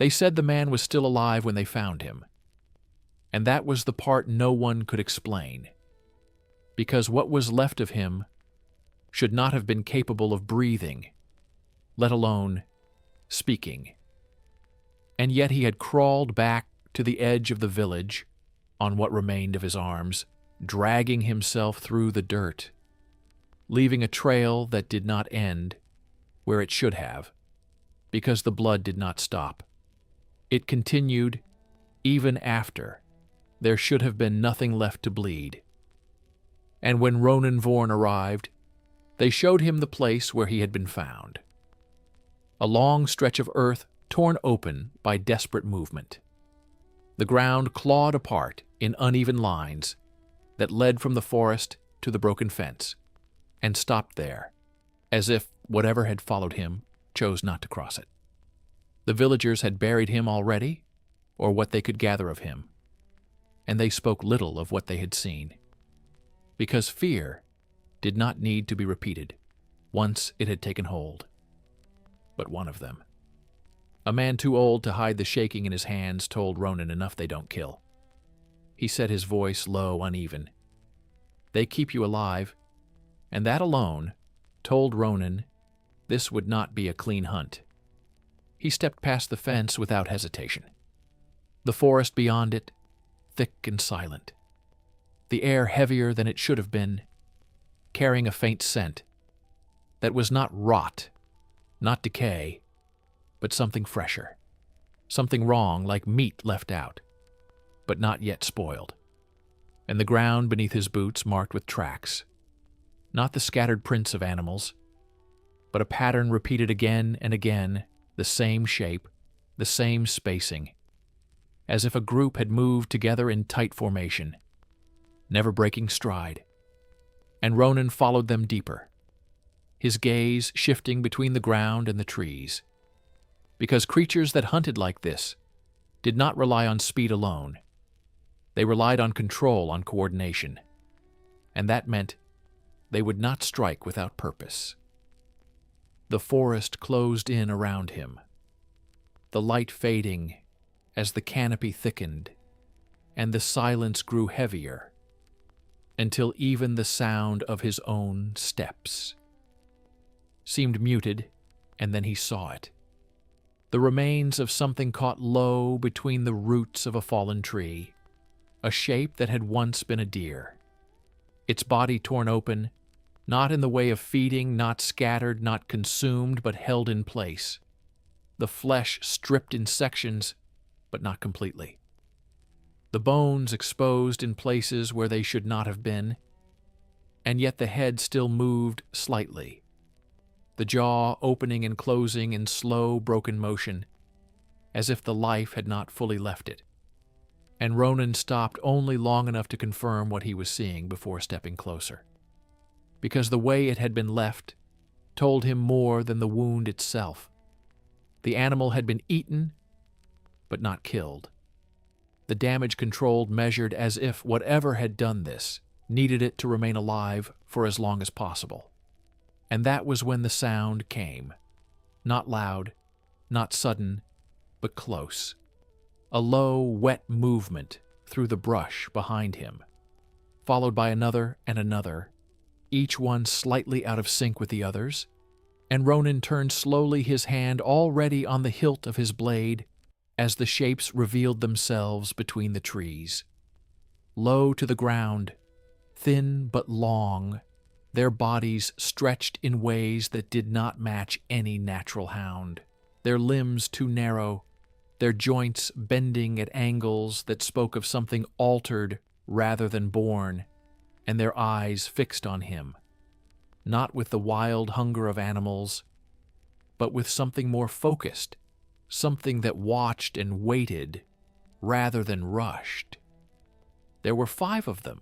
They said the man was still alive when they found him, and that was the part no one could explain, because what was left of him should not have been capable of breathing, let alone speaking. And yet he had crawled back to the edge of the village on what remained of his arms, dragging himself through the dirt, leaving a trail that did not end where it should have, because the blood did not stop. It continued even after there should have been nothing left to bleed. And when Ronan Vorn arrived, they showed him the place where he had been found. A long stretch of earth torn open by desperate movement. The ground clawed apart in uneven lines that led from the forest to the broken fence, and stopped there, as if whatever had followed him chose not to cross it. The villagers had buried him already, or what they could gather of him, and they spoke little of what they had seen, because fear did not need to be repeated once it had taken hold. But one of them, a man too old to hide the shaking in his hands, told Ronan enough they don't kill. He said, his voice low, uneven. They keep you alive, and that alone told Ronan this would not be a clean hunt. He stepped past the fence without hesitation. The forest beyond it, thick and silent. The air heavier than it should have been, carrying a faint scent that was not rot, not decay, but something fresher, something wrong, like meat left out, but not yet spoiled. And the ground beneath his boots marked with tracks, not the scattered prints of animals, but a pattern repeated again and again, the same shape, the same spacing, as if a group had moved together in tight formation, never breaking stride. And Ronan followed them deeper, his gaze shifting between the ground and the trees, because creatures that hunted like this did not rely on speed alone. They relied on control, on coordination, and that meant they would not strike without purpose. The forest closed in around him, the light fading as the canopy thickened, and the silence grew heavier, until even the sound of his own steps seemed muted, and then he saw it. The remains of something caught low between the roots of a fallen tree, a shape that had once been a deer. Its body torn open, not in the way of feeding, not scattered, not consumed, but held in place. The flesh stripped in sections, but not completely. The bones exposed in places where they should not have been, and yet the head still moved slightly, the jaw opening and closing in slow, broken motion, as if the life had not fully left it. And Ronan stopped only long enough to confirm what he was seeing before stepping closer, because the way it had been left told him more than the wound itself. The animal had been eaten, but not killed. The damage controlled measured as if whatever had done this needed it to remain alive for as long as possible. And that was when the sound came. Not loud, not sudden, but close. A low, wet movement through the brush behind him, followed by another and another, each one slightly out of sync with the others, and Ronan turned slowly, his hand already on the hilt of his blade, as the shapes revealed themselves between the trees. Low to the ground, thin but long, their bodies stretched in ways that did not match any natural hound, their limbs too narrow, their joints bending at angles that spoke of something altered rather than born, and their eyes fixed on him, not with the wild hunger of animals, but with something more focused, something that watched and waited rather than rushed. There were 5 of them.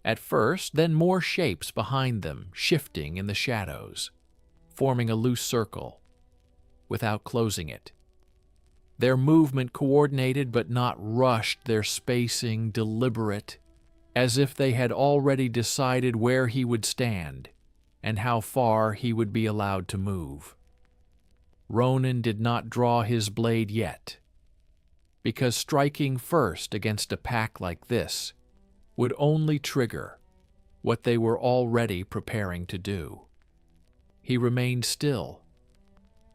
At first, then more shapes behind them, shifting in the shadows, forming a loose circle, without closing it. Their movement coordinated but not rushed, their spacing deliberate, as if they had already decided where he would stand and how far he would be allowed to move. Ronan did not draw his blade yet, because striking first against a pack like this would only trigger what they were already preparing to do. He remained still,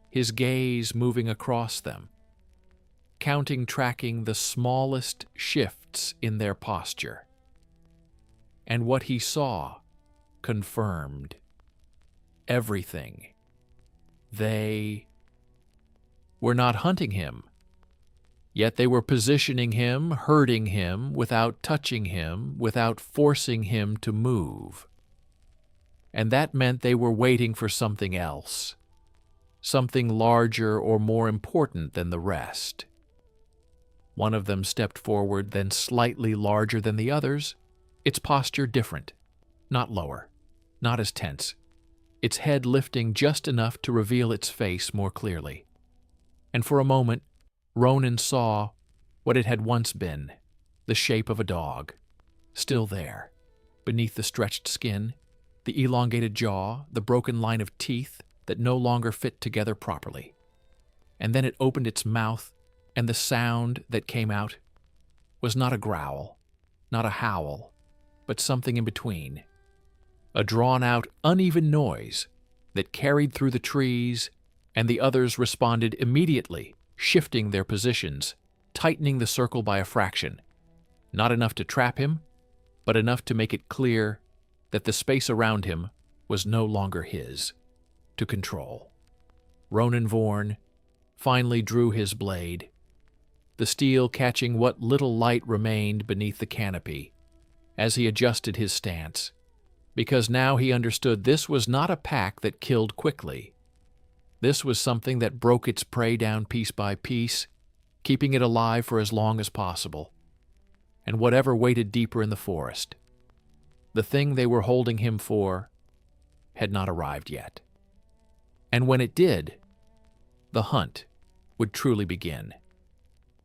his gaze moving across them, tracking the smallest shifts in their posture. And what he saw confirmed everything. They were not hunting him, yet they were positioning him, herding him, without touching him, without forcing him to move. And that meant they were waiting for something else, something larger or more important than the rest. One of them stepped forward, then slightly larger than the others, its posture different, not lower, not as tense, its head lifting just enough to reveal its face more clearly. And for a moment, Ronan saw what it had once been, the shape of a dog, still there, beneath the stretched skin, the elongated jaw, the broken line of teeth that no longer fit together properly. And then it opened its mouth, and the sound that came out was not a growl, not a howl, but something in between. A drawn-out, uneven noise that carried through the trees, and the others responded immediately, shifting their positions, tightening the circle by a fraction. Not enough to trap him, but enough to make it clear that the space around him was no longer his to control. Ronan Vorn finally drew his blade, the steel catching what little light remained beneath the canopy as he adjusted his stance, because now he understood this was not a pack that killed quickly. This was something that broke its prey down piece by piece, keeping it alive for as long as possible, and whatever waited deeper in the forest. The thing they were holding him for had not arrived yet. And when it did, the hunt would truly begin.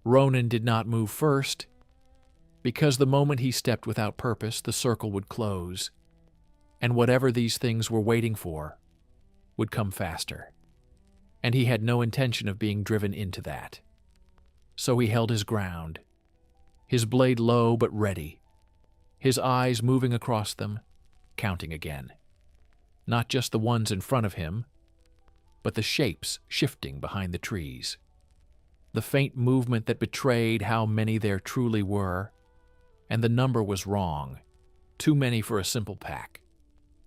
Ronan did not move first, because the moment he stepped without purpose, the circle would close, and whatever these things were waiting for would come faster. And he had no intention of being driven into that. So he held his ground, his blade low but ready, his eyes moving across them, counting again. Not just the ones in front of him, but the shapes shifting behind the trees. The faint movement that betrayed how many there truly were, and the number was wrong, too many for a simple pack,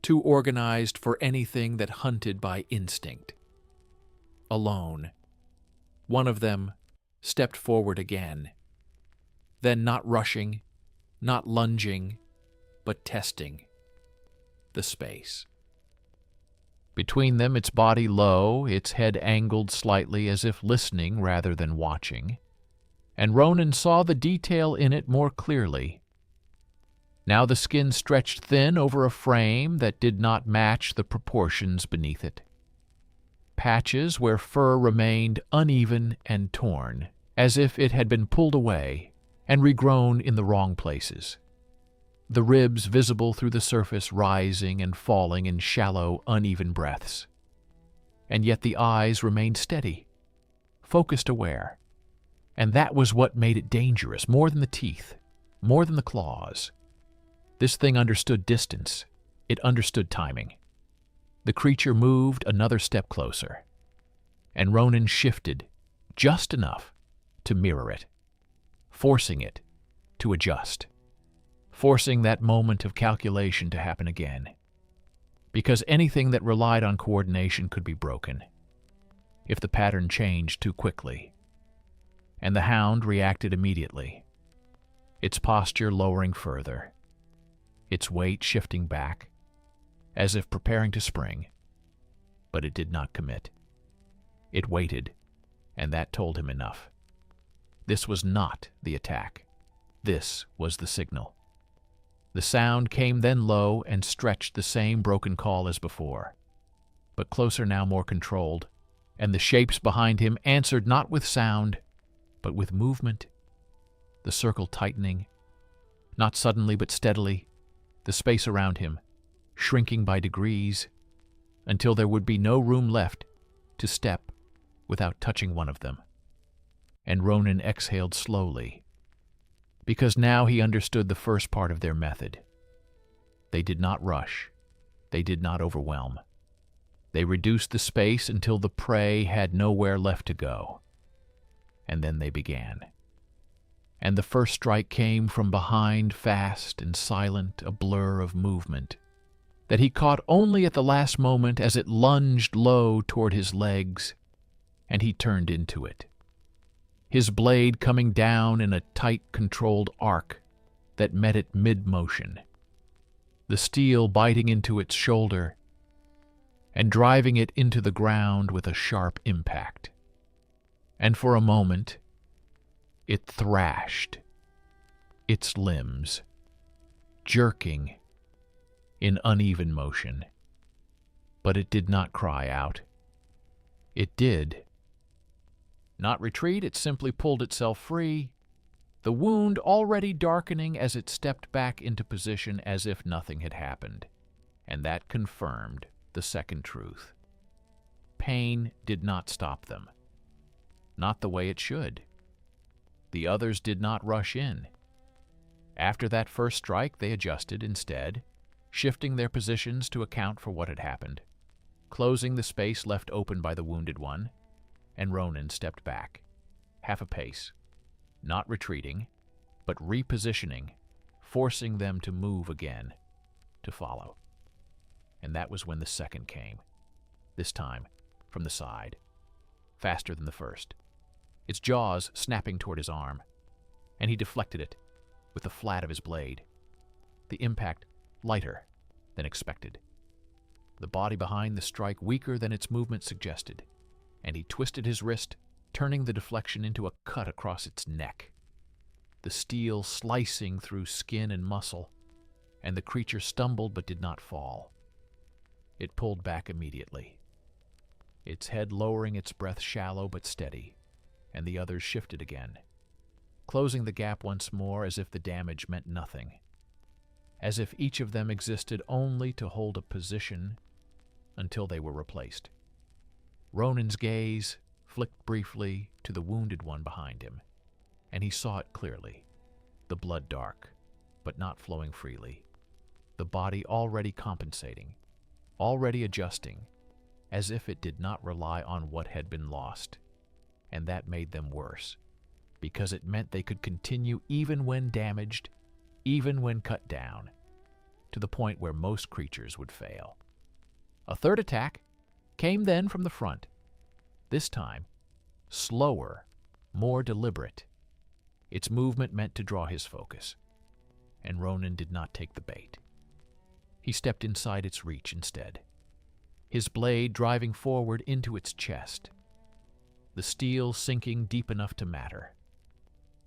too organized for anything that hunted by instinct. Alone, one of them stepped forward again, then not rushing, not lunging, but testing the space. Between them, its body low, its head angled slightly as if listening rather than watching, and Ronan saw the detail in it more clearly. Now the skin stretched thin over a frame that did not match the proportions beneath it. Patches where fur remained uneven and torn, as if it had been pulled away and regrown in the wrong places. The ribs visible through the surface rising and falling in shallow, uneven breaths. And yet the eyes remained steady, focused aware. And that was what made it dangerous, more than the teeth, more than the claws. This thing understood distance. It understood timing. The creature moved another step closer, and Ronan shifted just enough to mirror it, forcing it to adjust, forcing that moment of calculation to happen again, because anything that relied on coordination could be broken if the pattern changed too quickly. And the hound reacted immediately, its posture lowering further, its weight shifting back, as if preparing to spring, but it did not commit. It waited, and that told him enough. This was not the attack. This was the signal. The sound came then low and stretched the same broken call as before, but closer now, more controlled, and the shapes behind him answered not with sound, but with movement, the circle tightening, not suddenly but steadily, the space around him shrinking by degrees, until there would be no room left to step without touching one of them, and Ronan exhaled slowly, because now he understood the first part of their method. They did not rush. They did not overwhelm. They reduced the space until the prey had nowhere left to go. And then they began. And the first strike came from behind, fast and silent, a blur of movement that he caught only at the last moment as it lunged low toward his legs, and he turned into it, his blade coming down in a tight, controlled arc that met it mid-motion, the steel biting into its shoulder and driving it into the ground with a sharp impact. And for a moment, it thrashed, its limbs jerking in uneven motion. But it did not cry out. It did not retreat, it simply pulled itself free, the wound already darkening as it stepped back into position as if nothing had happened. And that confirmed the second truth. Pain did not stop them. Not the way it should. The others did not rush in. After that first strike, they adjusted instead, shifting their positions to account for what had happened, closing the space left open by the wounded one, and Ronan stepped back, half a pace, not retreating, but repositioning, forcing them to move again, to follow. And that was when the second came, this time from the side, faster than the first, its jaws snapping toward his arm, and he deflected it with the flat of his blade, the impact lighter than expected, the body behind the strike weaker than its movement suggested, and he twisted his wrist, turning the deflection into a cut across its neck, the steel slicing through skin and muscle, and the creature stumbled but did not fall. It pulled back immediately, its head lowering, its breath shallow but steady, and the others shifted again, closing the gap once more as if the damage meant nothing, as if each of them existed only to hold a position until they were replaced. Ronan's gaze flicked briefly to the wounded one behind him, and he saw it clearly, the blood dark, but not flowing freely, the body already compensating, already adjusting, as if it did not rely on what had been lost. And that made them worse, because it meant they could continue even when damaged, even when cut down, to the point where most creatures would fail. A third attack came then from the front, this time slower, more deliberate, its movement meant to draw his focus, and Ronan did not take the bait. He stepped inside its reach instead, his blade driving forward into its chest, the steel sinking deep enough to matter,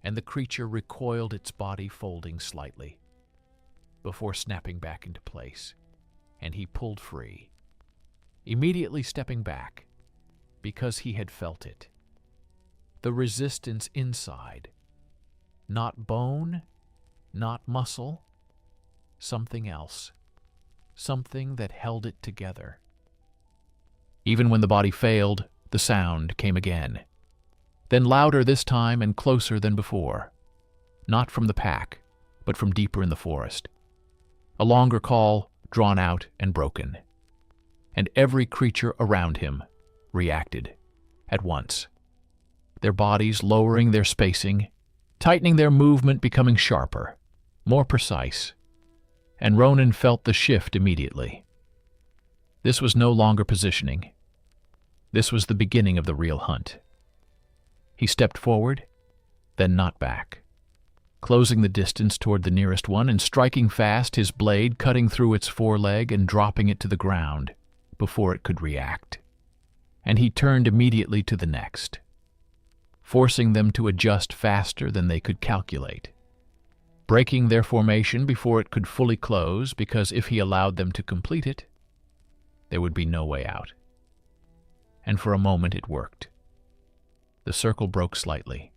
and the creature recoiled, its body folding slightly, before snapping back into place, and he pulled free, immediately stepping back, because he had felt it. The resistance inside, not bone, not muscle, something else, something that held it together. Even when the body failed, the sound came again, then louder this time and closer than before, not from the pack, but from deeper in the forest. A longer call, drawn out and broken, and every creature around him reacted at once, their bodies lowering their spacing, tightening their movement, becoming sharper, more precise, and Ronan felt the shift immediately. This was no longer positioning. This was the beginning of the real hunt. He stepped forward, then not back, closing the distance toward the nearest one and striking fast, his blade cutting through its foreleg and dropping it to the ground before it could react. And he turned immediately to the next, forcing them to adjust faster than they could calculate, breaking their formation before it could fully close, because if he allowed them to complete it, there would be no way out. And for a moment it worked. The circle broke slightly,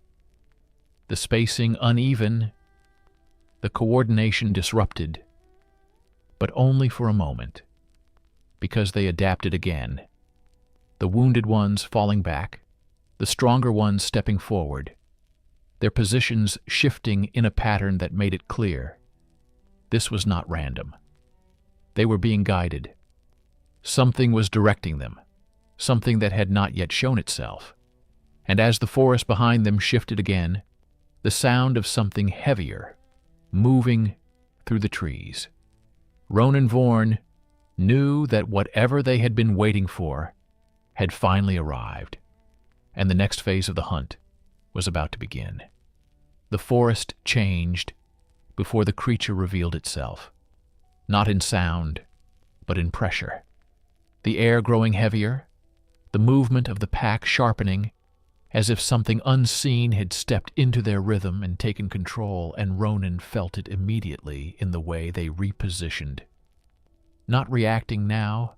the spacing uneven, the coordination disrupted, but only for a moment, because they adapted again, the wounded ones falling back, the stronger ones stepping forward, their positions shifting in a pattern that made it clear. This was not random. They were being guided. Something was directing them, something that had not yet shown itself. And as the forest behind them shifted again, the sound of something heavier, moving through the trees. Ronan Vorn knew that whatever they had been waiting for had finally arrived, and the next phase of the hunt was about to begin. The forest changed before the creature revealed itself, not in sound, but in pressure. The air growing heavier, the movement of the pack sharpening, as if something unseen had stepped into their rhythm and taken control, and Ronan felt it immediately in the way they repositioned. Not reacting now,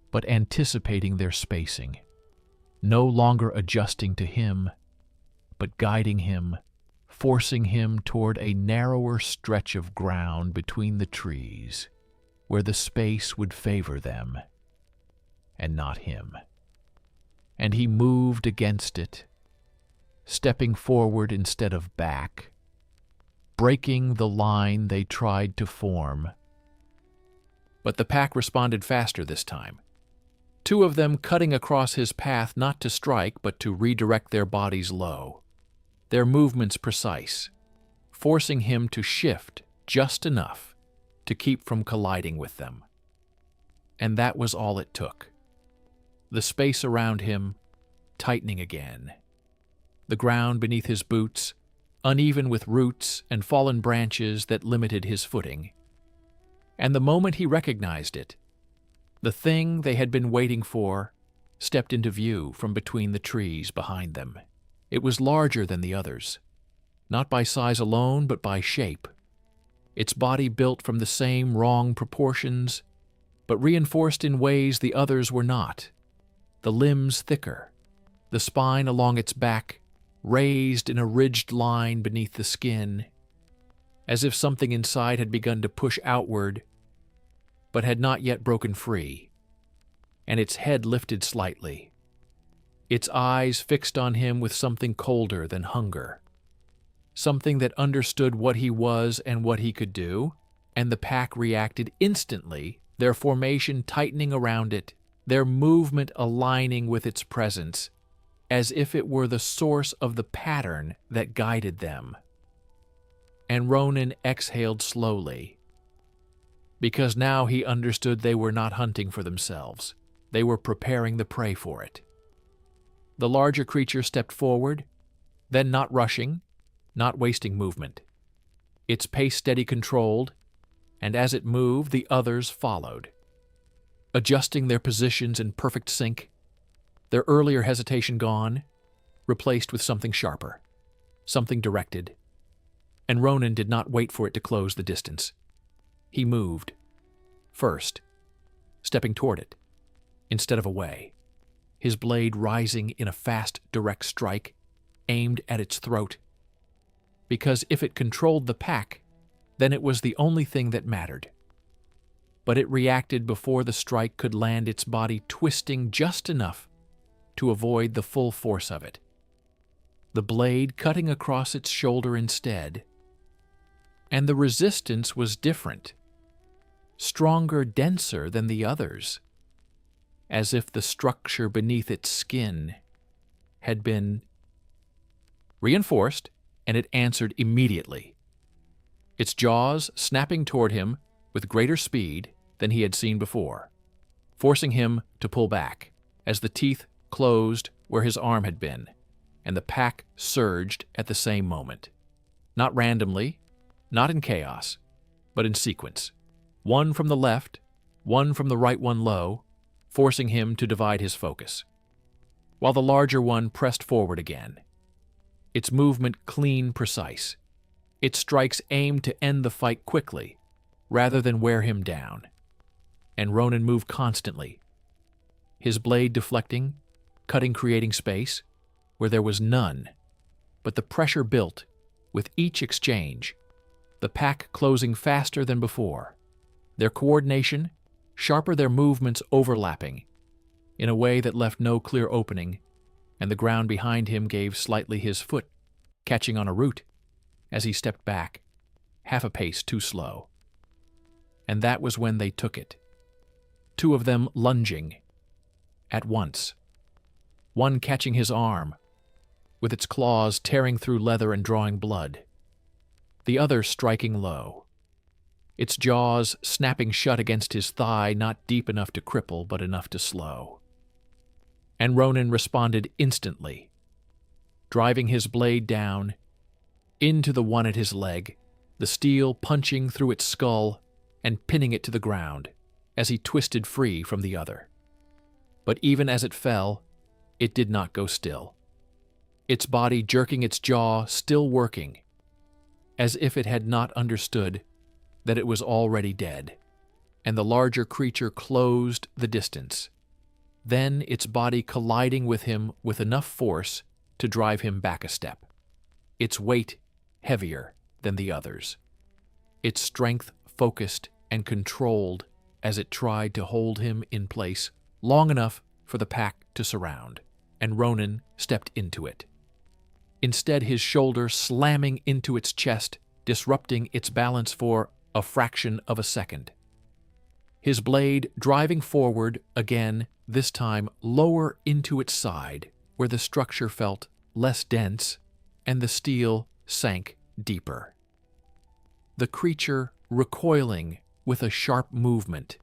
but anticipating their spacing. No longer adjusting to him, but guiding him, forcing him toward a narrower stretch of ground between the trees, where the space would favor them, and not him. And he moved against it, stepping forward instead of back, breaking the line they tried to form. But the pack responded faster this time. Two of them cutting across his path not to strike but to redirect their bodies low, their movements precise, forcing him to shift just enough to keep from colliding with them. And that was all it took. The space around him tightening again. The ground beneath his boots, uneven with roots and fallen branches that limited his footing. And the moment he recognized it, the thing they had been waiting for stepped into view from between the trees behind them. It was larger than the others, not by size alone, but by shape. Its body built from the same wrong proportions, but reinforced in ways the others were not. The limbs thicker, the spine along its back raised in a ridged line beneath the skin, as if something inside had begun to push outward, but had not yet broken free, and its head lifted slightly, its eyes fixed on him with something colder than hunger, something that understood what he was and what he could do, and the pack reacted instantly, their formation tightening around it, their movement aligning with its presence, as if it were the source of the pattern that guided them. And Ronan exhaled slowly, because now he understood they were not hunting for themselves. They were preparing the prey for it. The larger creature stepped forward, then not rushing, not wasting movement. Its pace steady controlled, and as it moved, the others followed, adjusting their positions in perfect sync, their earlier hesitation gone, replaced with something sharper, something directed. And Ronan did not wait for it to close the distance. He moved, first, stepping toward it, instead of away, his blade rising in a fast, direct strike, aimed at its throat. Because if it controlled the pack, then it was the only thing that mattered. But it reacted before the strike could land, its body twisting just enough to avoid the full force of it, the blade cutting across its shoulder instead. And the resistance was different, stronger, denser than the others, as if the structure beneath its skin had been reinforced, and it answered immediately, its jaws snapping toward him with greater speed than he had seen before, forcing him to pull back as the teeth closed where his arm had been, and the pack surged at the same moment. Not randomly, not in chaos, but in sequence. One from the left, one from the right, one low, forcing him to divide his focus, while the larger one pressed forward again, its movement clean, precise, its strikes aimed to end the fight quickly, rather than wear him down. And Ronan moved constantly, his blade deflecting, cutting, creating space where there was none, but the pressure built with each exchange, the pack closing faster than before, their coordination sharper, their movements overlapping in a way that left no clear opening, and the ground behind him gave slightly, his foot catching on a root as he stepped back, half a pace too slow. And that was when they took it, two of them lunging at once, one catching his arm, with its claws tearing through leather and drawing blood, the other striking low, its jaws snapping shut against his thigh, not deep enough to cripple, but enough to slow. And Ronan responded instantly, driving his blade down into the one at his leg, the steel punching through its skull and pinning it to the ground as he twisted free from the other. But even as it fell, it did not go still, its body jerking, its jaw still working, as if it had not understood that it was already dead, and the larger creature closed the distance, then its body colliding with him with enough force to drive him back a step, its weight heavier than the others, its strength focused and controlled as it tried to hold him in place long enough for the pack to surround, and Ronan stepped into it. Instead, his shoulder slamming into its chest, disrupting its balance for a fraction of a second. His blade driving forward again, this time lower into its side, where the structure felt less dense and the steel sank deeper. The creature recoiling with a sharp movement,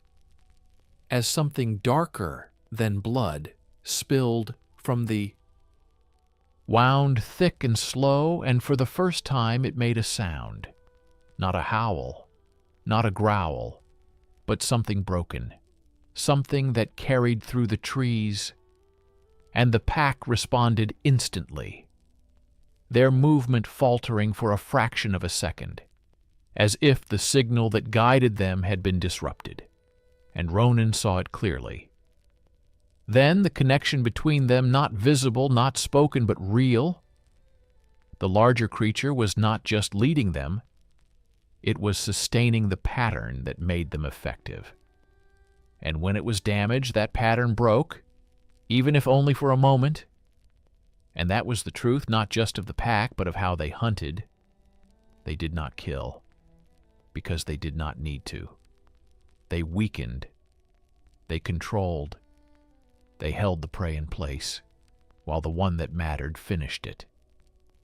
as something darker than blood spilled from the wound thick and slow, and for the first time it made a sound. Not a howl, not a growl, but something broken, something that carried through the trees, and the pack responded instantly, their movement faltering for a fraction of a second, as if the signal that guided them had been disrupted, and Ronan saw it clearly. Then the connection between them, not visible, not spoken, but real. The larger creature was not just leading them, it was sustaining the pattern that made them effective. And when it was damaged, that pattern broke, even if only for a moment. And that was the truth, not just of the pack, but of how they hunted. They did not kill, because they did not need to. They weakened. They controlled. They held the prey in place, while the one that mattered finished it,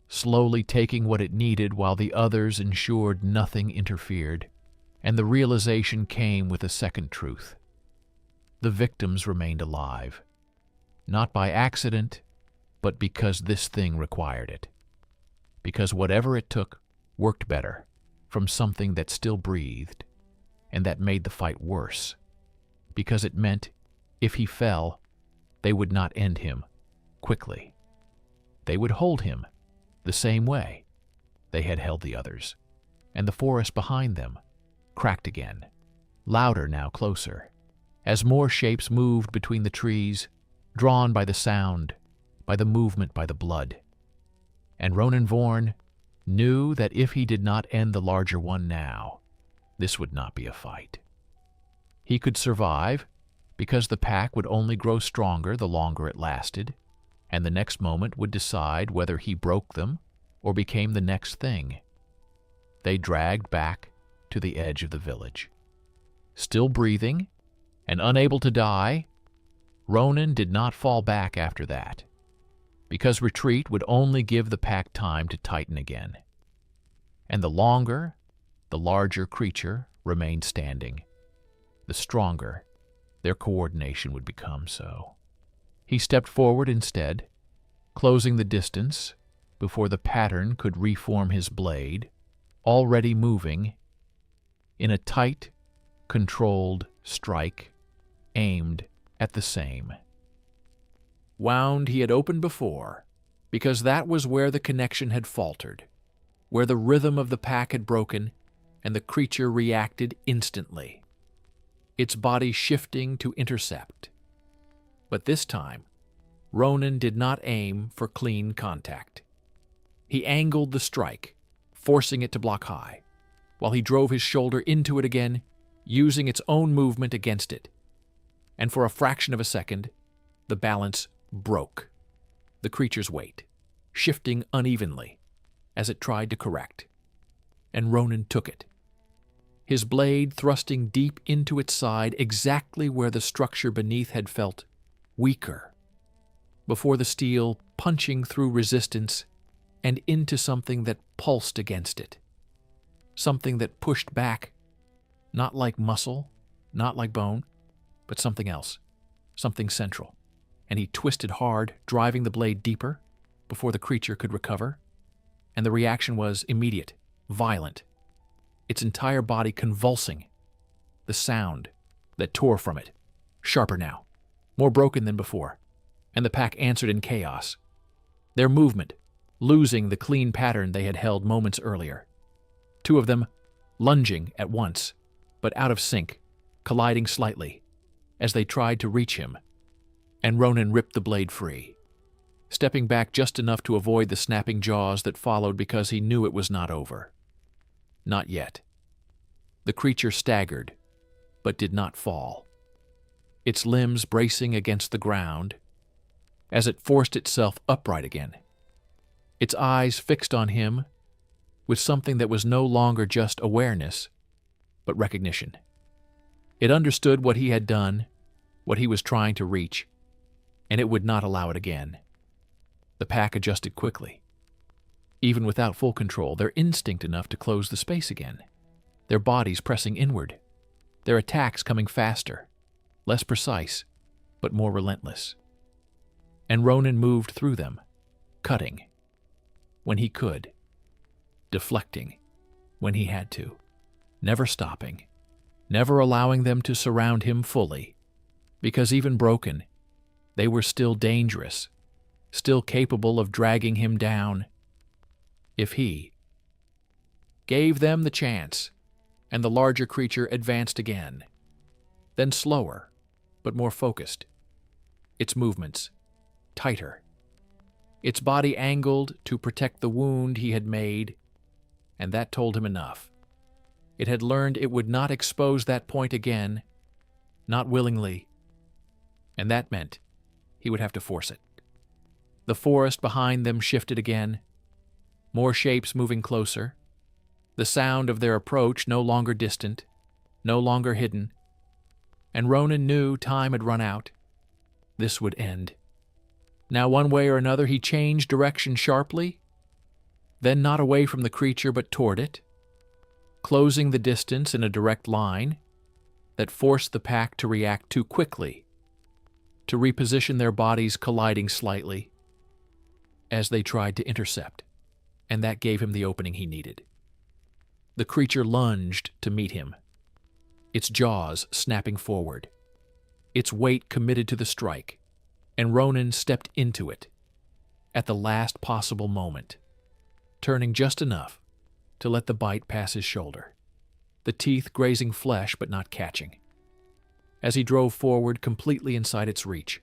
slowly taking what it needed while the others ensured nothing interfered. And the realization came with a second truth. The victims remained alive, not by accident, but because this thing required it. Because whatever it took worked better from something that still breathed, and that made the fight worse. Because it meant, if he fell, they would not end him quickly. They would hold him the same way they had held the others, and the forest behind them cracked again, louder now, closer, as more shapes moved between the trees, drawn by the sound, by the movement, by the blood. And Ronan Vorn knew that if he did not end the larger one now, this would not be a fight. He could survive, because the pack would only grow stronger the longer it lasted, and the next moment would decide whether he broke them or became the next thing. They dragged back to the edge of the village. Still breathing and unable to die, Ronan did not fall back after that, because retreat would only give the pack time to tighten again. And the longer the larger creature remained standing, the stronger their coordination would become. So he stepped forward instead, closing the distance before the pattern could reform his blade, already moving in a tight, controlled strike aimed at the same wound he had opened before, because that was where the connection had faltered, where the rhythm of the pack had broken, and the creature reacted instantly, its body shifting to intercept. But this time, Ronan did not aim for clean contact. He angled the strike, forcing it to block high, while he drove his shoulder into it again, using its own movement against it. And for a fraction of a second, the balance broke. the creature's weight, shifting unevenly as it tried to correct. And Ronan took it, his blade thrusting deep into its side exactly where the structure beneath had felt weaker, before the steel punching through resistance and into something that pulsed against it, something that pushed back, not like muscle, not like bone, but something else, something central. And he twisted hard, driving the blade deeper before the creature could recover. And the reaction was immediate, violent, its entire body convulsing. The sound that tore from it, sharper now, more broken than before, and the pack answered in chaos, their movement losing the clean pattern they had held moments earlier. Two of them lunging at once, but out of sync, colliding slightly as they tried to reach him, and Ronan ripped the blade free, stepping back just enough to avoid the snapping jaws that followed because he knew it was not over. Not yet. The creature staggered, but did not fall, its limbs bracing against the ground as it forced itself upright again, its eyes fixed on him with something that was no longer just awareness, but recognition. It understood what he had done, what he was trying to reach, and it would not allow it again. The pack adjusted quickly. Even without full control, their instinct enough to close the space again, their bodies pressing inward, their attacks coming faster, less precise, but more relentless. And Ronan moved through them, cutting when he could, deflecting when he had to, never stopping, never allowing them to surround him fully, because even broken, they were still dangerous, still capable of dragging him down if he gave them the chance. And the larger creature advanced again, then slower, but more focused, its movements tighter, its body angled to protect the wound he had made, and that told him enough. It had learned it would not expose that point again, not willingly, and that meant he would have to force it. The forest behind them shifted again, more shapes moving closer, the sound of their approach no longer distant, no longer hidden, and Ronan knew time had run out. This would end. Now, one way or another, he changed direction sharply, then not away from the creature but toward it, closing the distance in a direct line that forced the pack to react too quickly, to reposition their bodies colliding slightly as they tried to intercept, and that gave him the opening he needed. The creature lunged to meet him, its jaws snapping forward, its weight committed to the strike, and Ronan stepped into it at the last possible moment, turning just enough to let the bite pass his shoulder, the teeth grazing flesh but not catching, as he drove forward completely inside its reach,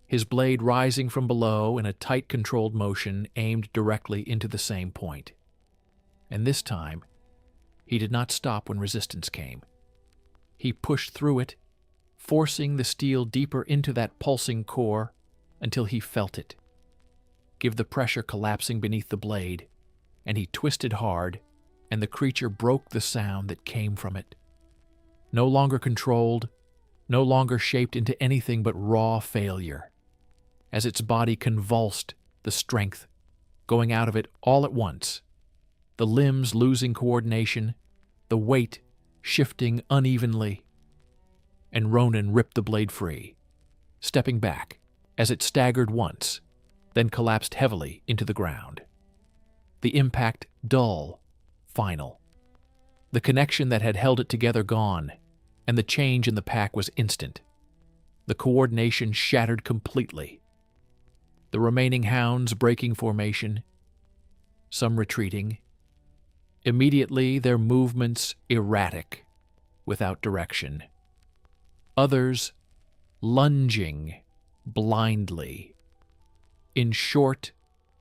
his blade rising from below in a tight controlled motion aimed directly into the same point. And this time, he did not stop when resistance came. He pushed through it, forcing the steel deeper into that pulsing core until he felt it give the pressure collapsing beneath the blade, and he twisted hard, and the creature broke the sound that came from it. No longer controlled, no longer shaped into anything but raw failure, as its body convulsed, the strength going out of it all at once, the limbs losing coordination, the weight shifting unevenly, and Ronan ripped the blade free, stepping back as it staggered once, then collapsed heavily into the ground. The impact dull, final. The connection that had held it together gone, and the change in the pack was instant. The coordination shattered completely. The remaining hounds breaking formation, some retreating. Immediately their movements erratic, without direction. Others lunging blindly, in short,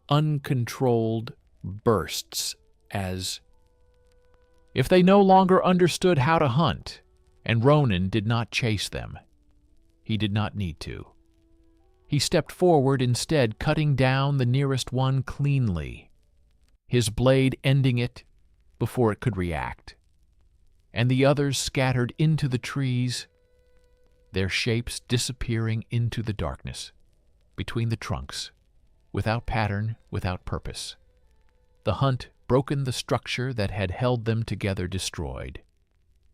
uncontrolled bursts, as if they no longer understood how to hunt, and Ronan did not chase them. He did not need to. He stepped forward instead, cutting down the nearest one cleanly, his blade ending it before it could react. And the others scattered into the trees, their shapes disappearing into the darkness, between the trunks, without pattern, without purpose. The hunt broken, the structure that had held them together destroyed,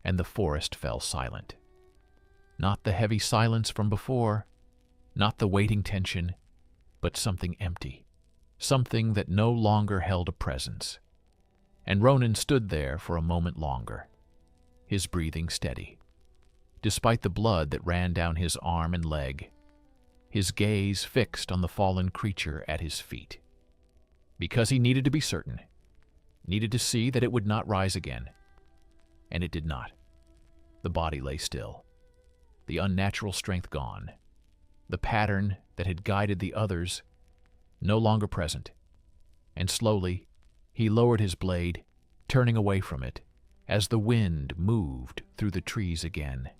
and the forest fell silent. Not the heavy silence from before, not the waiting tension, but something empty, something that no longer held a presence. And Ronan stood there for a moment longer, his breathing steady. Despite the blood that ran down his arm and leg, his gaze fixed on the fallen creature at his feet. Because he needed to be certain, needed to see that it would not rise again. And it did not. The body lay still, the unnatural strength gone, the pattern that had guided the others no longer present. And slowly he lowered his blade, turning away from it, as the wind moved through the trees again.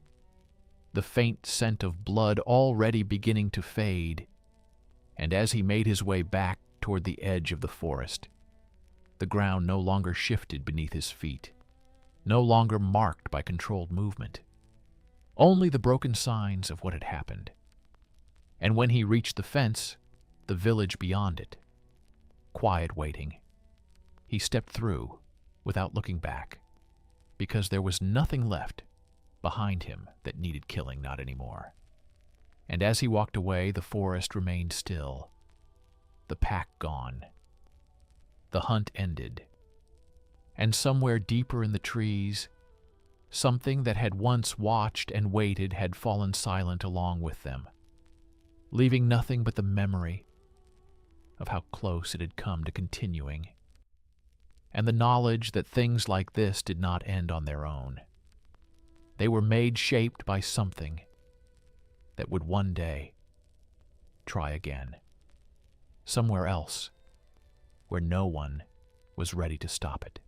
The faint scent of blood already beginning to fade, and as he made his way back toward the edge of the forest, the ground no longer shifted beneath his feet, no longer marked by controlled movement, only the broken signs of what had happened. And when he reached the fence, the village beyond it, quiet waiting, he stepped through without looking back, because there was nothing left behind him that needed killing, not anymore. And as he walked away, the forest remained still, the pack gone. The hunt ended, and somewhere deeper in the trees, something that had once watched and waited had fallen silent along with them, leaving nothing but the memory of how close it had come to continuing, and the knowledge that things like this did not end on their own. They were made, shaped by something that would one day try again, somewhere else where no one was ready to stop it.